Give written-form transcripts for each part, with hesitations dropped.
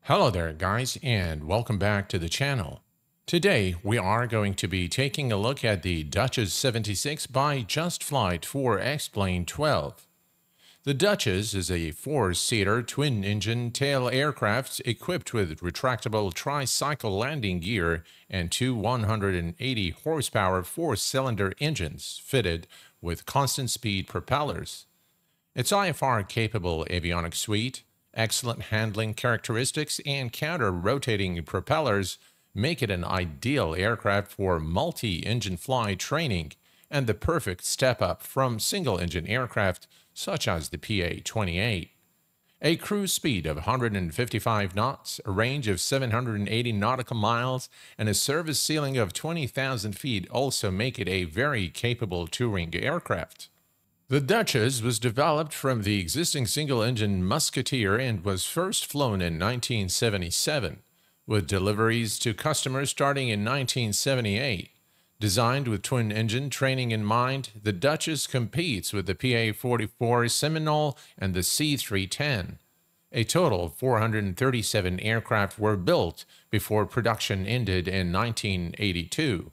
Hello there guys, and welcome back to the channel. Today we are going to be taking a look at the Duchess 76 by Just Flight for X-Plane 12. The Duchess is a four-seater twin-engine tail aircraft equipped with retractable tricycle landing gear and two 180 horsepower four-cylinder engines fitted with constant-speed propellers. Its IFR-capable avionics suite, excellent handling characteristics, and counter-rotating propellers make it an ideal aircraft for multi-engine flight training and the perfect step-up from single-engine aircraft such as the PA-28. A cruise speed of 155 knots, a range of 780 nautical miles, and a service ceiling of 20,000 feet also make it a very capable touring aircraft. The Duchess was developed from the existing single-engine Musketeer and was first flown in 1977, with deliveries to customers starting in 1978. Designed with twin-engine training in mind, the Duchess competes with the PA-44 Seminole and the C-310. A total of 437 aircraft were built before production ended in 1982.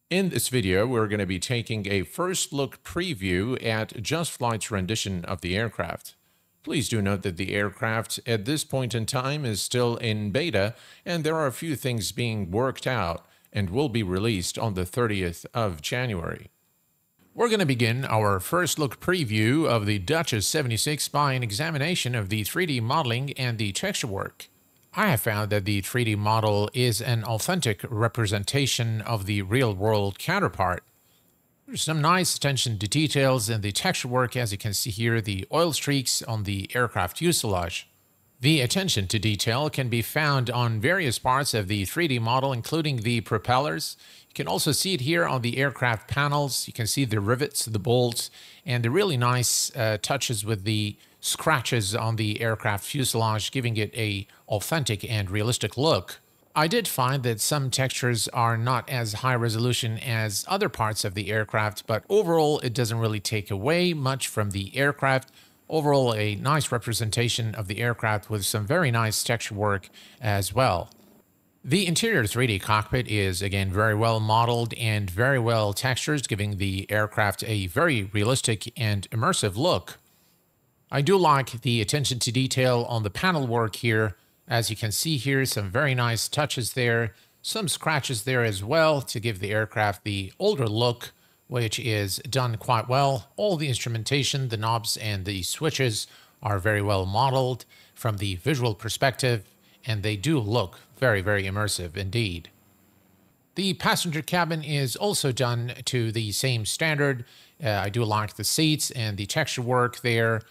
In this video, we're going to be taking a first-look preview at Just Flight's rendition of the aircraft. Please do note that the aircraft at this point in time is still in beta, and there are a few things being worked out and will be released on the 30th of January. We're going to begin our first-look preview of the Duchess 76 by an examination of the 3D modeling and the texture work. I have found that the 3D model is an authentic representation of the real-world counterpart. There's some nice attention to details in the texture work, as you can see here, the oil streaks on the aircraft fuselage. The attention to detail can be found on various parts of the 3D model, including the propellers. You can also see it here on the aircraft panels. You can see the rivets, the bolts, and the really nice touches with the scratches on the aircraft fuselage, giving it a authentic and realistic look. I did find that some textures are not as high resolution as other parts of the aircraft, but overall it doesn't really take away much from the aircraft. Overall, a nice representation of the aircraft with some very nice texture work as well. The interior 3D cockpit is again very well modeled and very well textured, giving the aircraft a very realistic and immersive look. I do like the attention to detail on the panel work here. As you can see here, some very nice touches there, some scratches there as well to give the aircraft the older look, which is done quite well. All the instrumentation, the knobs and the switches are very well modeled from the visual perspective, and they do look very, very immersive indeed. The passenger cabin is also done to the same standard. I do like the seats and the texture work there.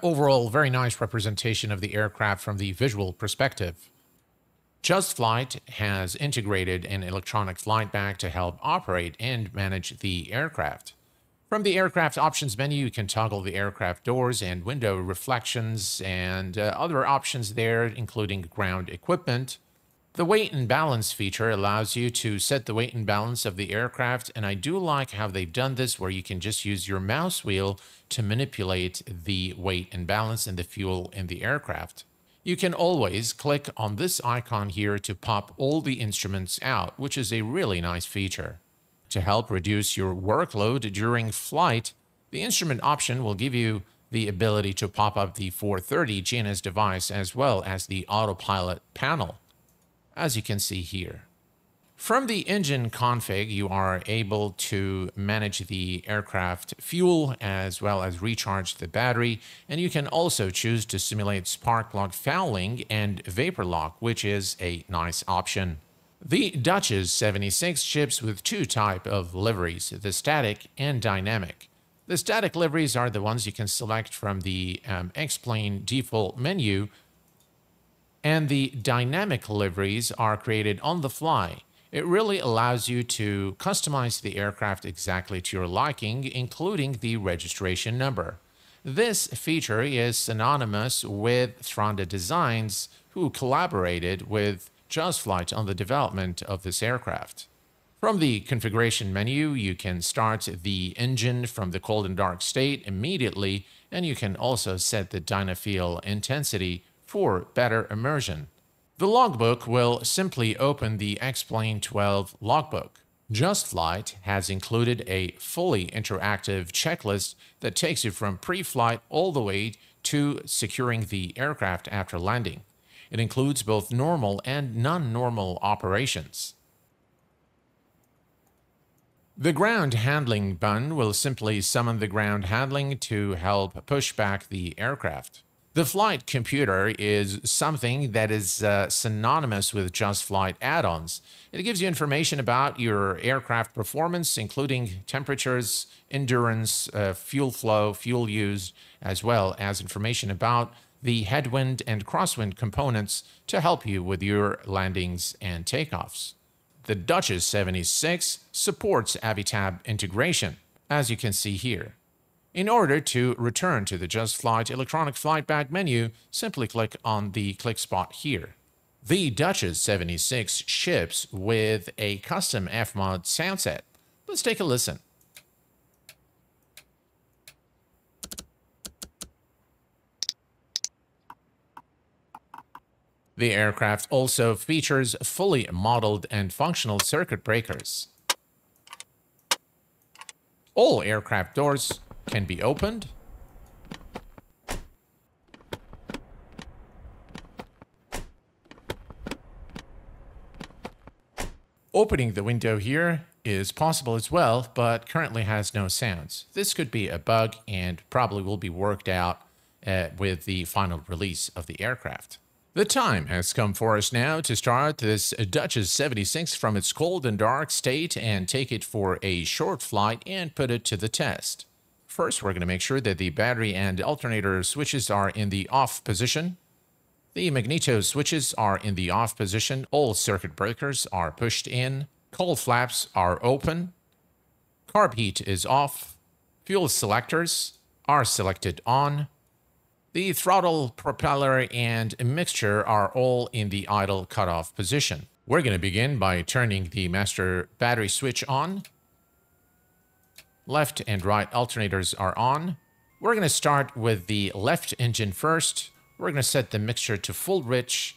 Overall, very nice representation of the aircraft from the visual perspective. Just Flight has integrated an electronic flight bag to help operate and manage the aircraft. From the aircraft options menu, you can toggle the aircraft doors and window reflections and other options there, including ground equipment. The weight and balance feature allows you to set the weight and balance of the aircraft, and I do like how they've done this, where you can just use your mouse wheel to manipulate the weight and balance and the fuel in the aircraft. You can always click on this icon here to pop all the instruments out, which is a really nice feature. To help reduce your workload during flight, the instrument option will give you the ability to pop up the 430 GNS device as well as the autopilot panel, as you can see here. From the engine config, you are able to manage the aircraft fuel as well as recharge the battery, and you can also choose to simulate spark plug fouling and vapor lock, which is a nice option. The Duchess 76 ships with two types of liveries, the static and dynamic. The static liveries are the ones you can select from the X-Plane default menu, and the dynamic liveries are created on the fly. It really allows you to customize the aircraft exactly to your liking, including the registration number. This feature is synonymous with Thranda Designs, who collaborated with Just Flight on the development of this aircraft. From the configuration menu, you can start the engine from the cold and dark state immediately, and you can also set the dynafeel intensity for better immersion. The logbook will simply open the X-Plane 12 logbook. Just Flight has included a fully interactive checklist that takes you from pre-flight all the way to securing the aircraft after landing. It includes both normal and non-normal operations. The ground handling button will simply summon the ground handling to help push back the aircraft. The flight computer is something that is synonymous with Just Flight add-ons. It gives you information about your aircraft performance, including temperatures, endurance, fuel flow, fuel used, as well as information about the headwind and crosswind components to help you with your landings and takeoffs. The Duchess 76 supports AviTab integration, as you can see here. In order to return to the Just Flight electronic flight bag menu, simply click on the click spot here. The Duchess 76 ships with a custom F-Mod sound set. Let's take a listen. The aircraft also features fully modeled and functional circuit breakers. All aircraft doors can be opened. Opening the window here is possible as well, but currently has no sounds. This could be a bug and probably will be worked out with the final release of the aircraft. The time has come for us now to start this Duchess 76 from its cold and dark state and take it for a short flight and put it to the test. First, we're going to make sure that the battery and alternator switches are in the off position. The magneto switches are in the off position. All circuit breakers are pushed in. Cold flaps are open. Carb heat is off. Fuel selectors are selected on. The throttle, propeller, and mixture are all in the idle cutoff position. We're going to begin by turning the master battery switch on. Left and right alternators are on. We're going to start with the left engine first. We're going to set the mixture to full rich,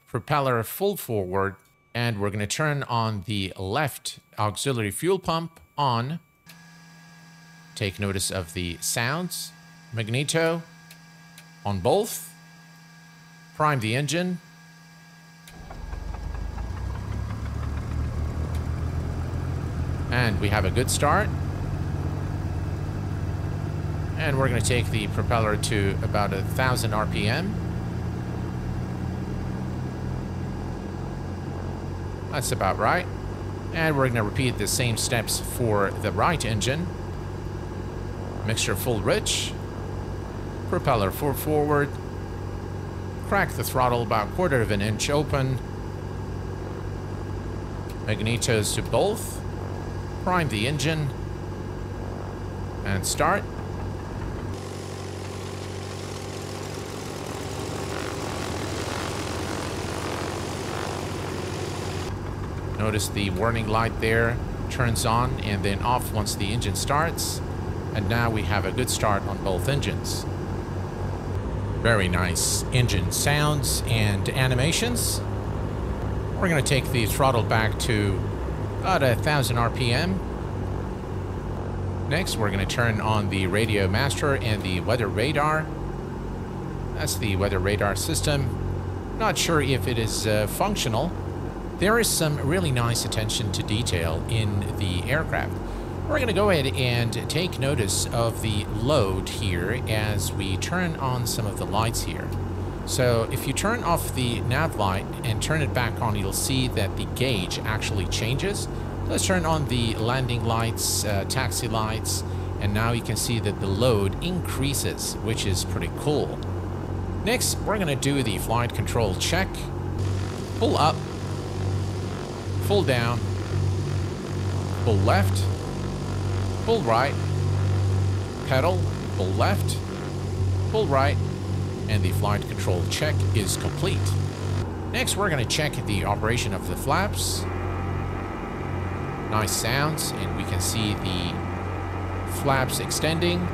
propeller full forward, and we're going to turn on the left auxiliary fuel pump on. Take notice of the sounds. Magneto on both. Prime the engine. And we have a good start. And we're going to take the propeller to about 1,000 RPM. That's about right. And we're going to repeat the same steps for the right engine. Mixture full rich. Propeller full forward. Crack the throttle about 1/4 of an inch open. Magnetos to both. Prime the engine. And start. Notice the warning light there turns on and then off once the engine starts. And now we have a good start on both engines. Very nice engine sounds and animations. We're going to take the throttle back to about 1,000 RPM. Next, we're going to turn on the radio master and the weather radar. That's the weather radar system. Not sure if it is functional. There is some really nice attention to detail in the aircraft. We're going to go ahead and take notice of the load here as we turn on some of the lights here. So if you turn off the nav light and turn it back on, you'll see that the gauge actually changes. Let's turn on the landing lights, taxi lights, and now you can see that the load increases, which is pretty cool. Next, we're going to do the flight control check. Pull up, pull down, pull left, pull right, pedal, pull left, pull right, and the flight control check is complete. Next, we're going to check the operation of the flaps. Nice sounds, and we can see the flaps extending.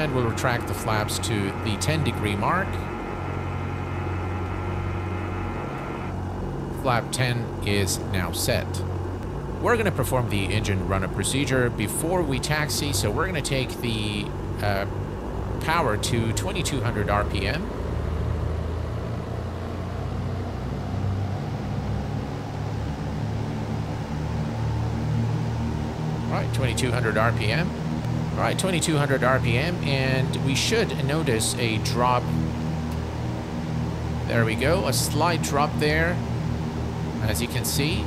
And we'll retract the flaps to the 10-degree mark. Flap 10 is now set. We're going to perform the engine run-up procedure before we taxi, so we're going to take the power to 2200 RPM. All right, 2200 RPM. All right, 2200 RPM, and we should notice a drop. There we go, a slight drop there, as you can see.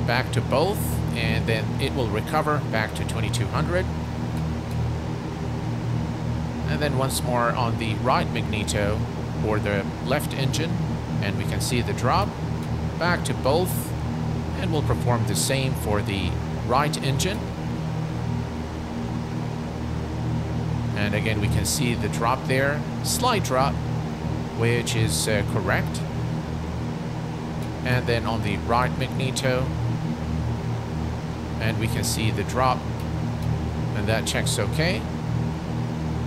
Back to both, and then it will recover back to 2200. And then once more on the right magneto or the left engine, and we can see the drop. Back to both, and we'll perform the same for the right engine. And again, we can see the drop there, slight drop, which is correct. And then on the right magneto, and we can see the drop, and that checks okay.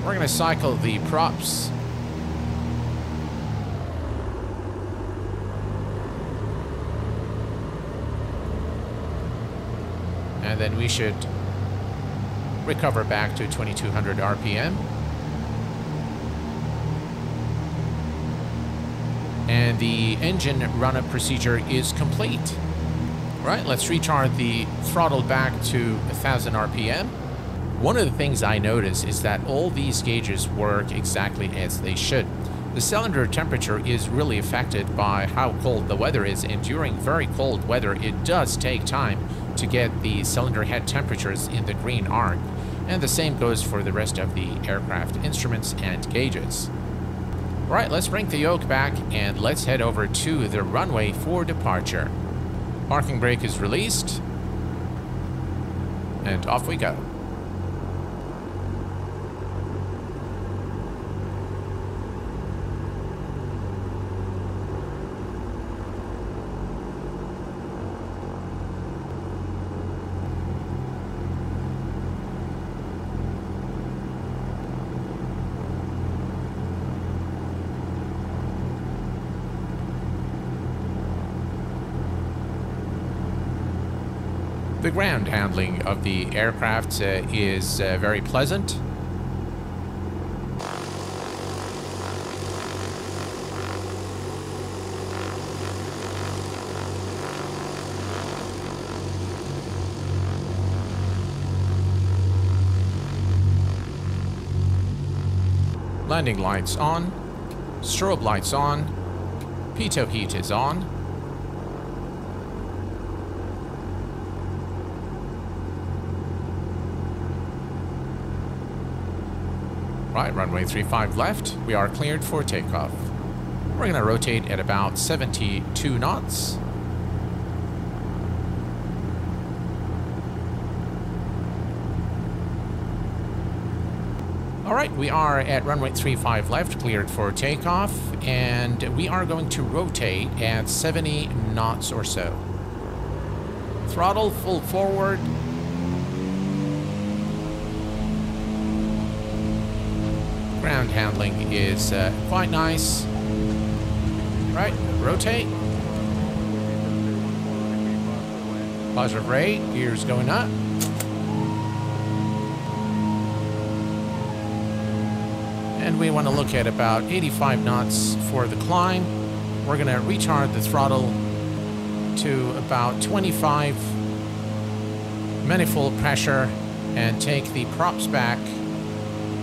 We're going to cycle the props. And then we should recover back to 2200 RPM. And the engine run-up procedure is complete. Right, let's recharge the throttle back to 1000 RPM. One of the things I notice is that all these gauges work exactly as they should. The cylinder temperature is really affected by how cold the weather is, and during very cold weather it does take time to get the cylinder head temperatures in the green arc, and the same goes for the rest of the aircraft instruments and gauges. Right, let's bring the yoke back and let's head over to the runway for departure. Parking brake is released, and off we go. The ground handling of the aircraft is very pleasant. Landing lights on, strobe lights on, pitot heat is on. Right, runway 35 left, we are cleared for takeoff. We're going to rotate at about 72 knots. All right, we are at runway 35 left, cleared for takeoff, and we are going to rotate at 70 knots or so. Throttle full forward. Ground handling is quite nice. Right, rotate. Positive rate, gears going up. And we want to look at about 85 knots for the climb. We're going to retard the throttle to about 25 manifold pressure and take the props back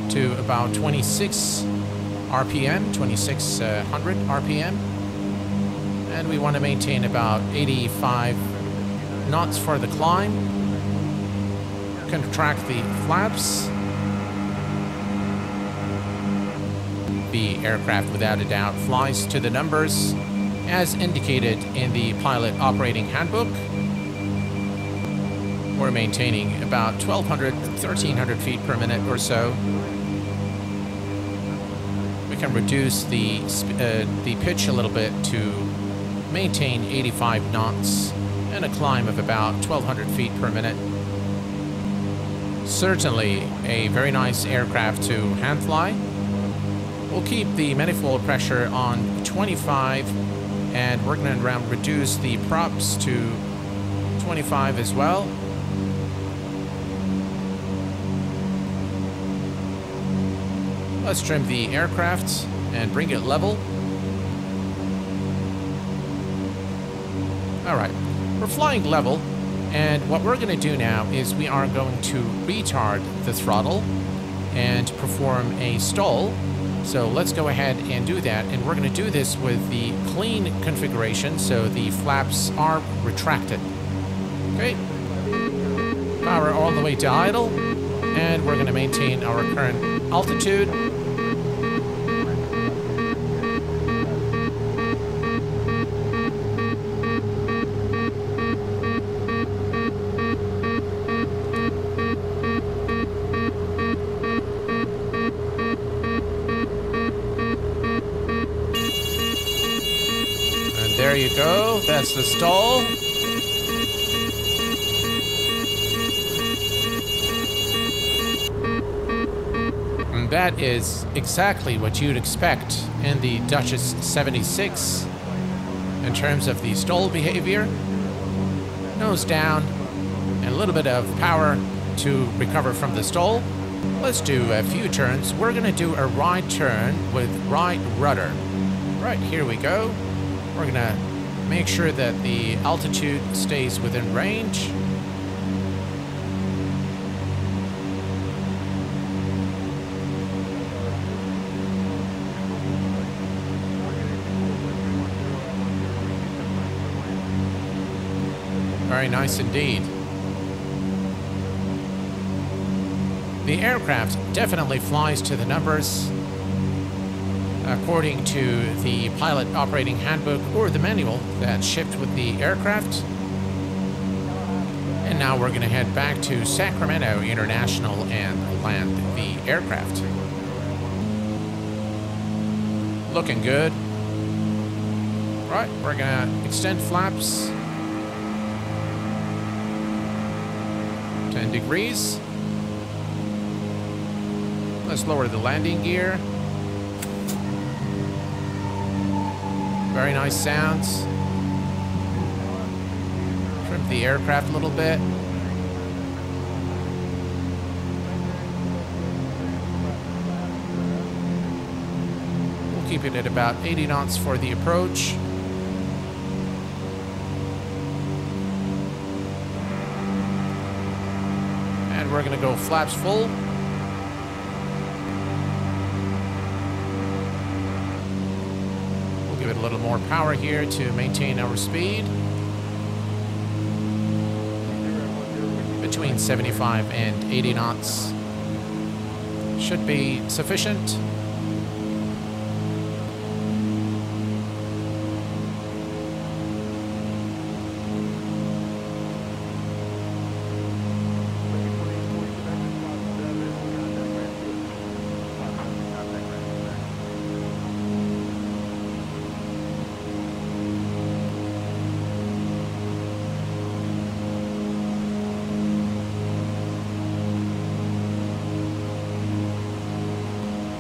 to about 26 RPM, 2600 RPM. And we want to maintain about 85 knots for the climb. Contract the flaps. The aircraft, without a doubt, flies to the numbers as indicated in the pilot operating handbook. We're maintaining about 1,200, 1,300 feet per minute or so. We can reduce the pitch a little bit to maintain 85 knots and a climb of about 1,200 feet per minute. Certainly a very nice aircraft to hand fly. We'll keep the manifold pressure on 25, and we're going to reduce the props to 25 as well. Let's trim the aircraft and bring it level. All right, we're flying level, and what we're going to do now is we are going to retard the throttle and perform a stall. So let's go ahead and do that, and we're going to do this with the clean configuration, so the flaps are retracted. Okay, power all the way to idle, and we're going to maintain our current altitude. There you go, that's the stall. And that is exactly what you'd expect in the Duchess 76 in terms of the stall behavior. Nose down, and a little bit of power to recover from the stall. Let's do a few turns. We're going to do a right turn with right rudder. Right, here we go. We're going to make sure that the altitude stays within range. Very nice indeed. The aircraft definitely flies to the numbers according to the pilot operating handbook or the manual that's shipped with the aircraft. And now we're going to head back to Sacramento International and land the aircraft. Looking good. Right, we're going to extend flaps 10 degrees. Let's lower the landing gear. Very nice sounds. Trim the aircraft a little bit. We'll keep it at about 80 knots for the approach. And we're going to go flaps full. Give it a little more power here to maintain our speed. Between 75 and 80 knots should be sufficient.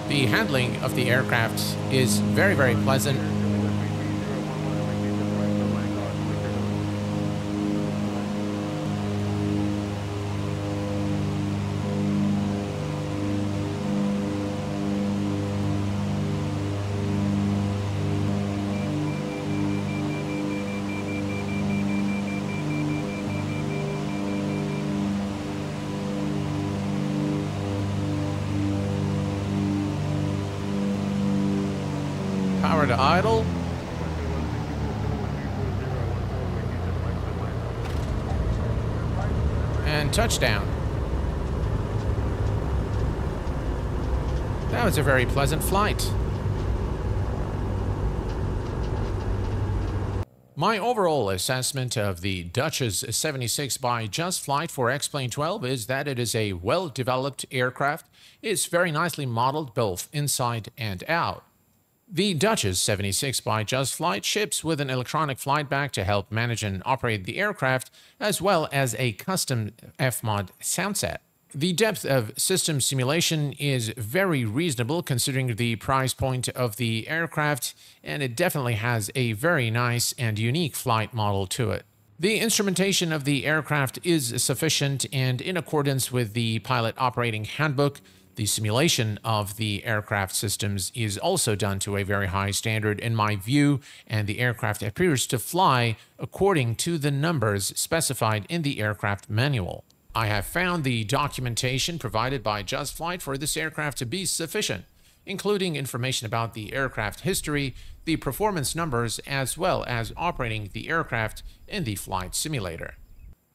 The handling of the aircraft is very, very pleasant. Power to idle. And touchdown. That was a very pleasant flight. My overall assessment of the Duchess 76 by Just Flight for X-Plane 12 is that it is a well-developed aircraft. It's very nicely modeled both inside and out. The Duchess 76 by Just Flight ships with an electronic flight bag to help manage and operate the aircraft, as well as a custom F-Mod sound set. The depth of system simulation is very reasonable considering the price point of the aircraft, and it definitely has a very nice and unique flight model to it. The instrumentation of the aircraft is sufficient, and in accordance with the Pilot Operating Handbook, the simulation of the aircraft systems is also done to a very high standard in my view, and the aircraft appears to fly according to the numbers specified in the aircraft manual. I have found the documentation provided by Just Flight for this aircraft to be sufficient, including information about the aircraft history, the performance numbers, as well as operating the aircraft in the flight simulator.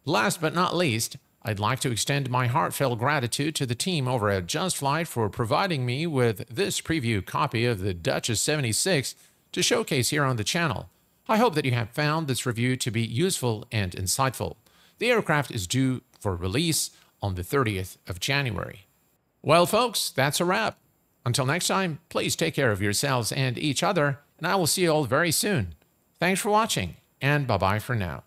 Last but not least, I'd like to extend my heartfelt gratitude to the team over at Just Flight for providing me with this preview copy of the Duchess 76 to showcase here on the channel. I hope that you have found this review to be useful and insightful. The aircraft is due for release on the 30th of January. Well, folks, that's a wrap. Until next time, please take care of yourselves and each other, and I will see you all very soon. Thanks for watching, and bye-bye for now.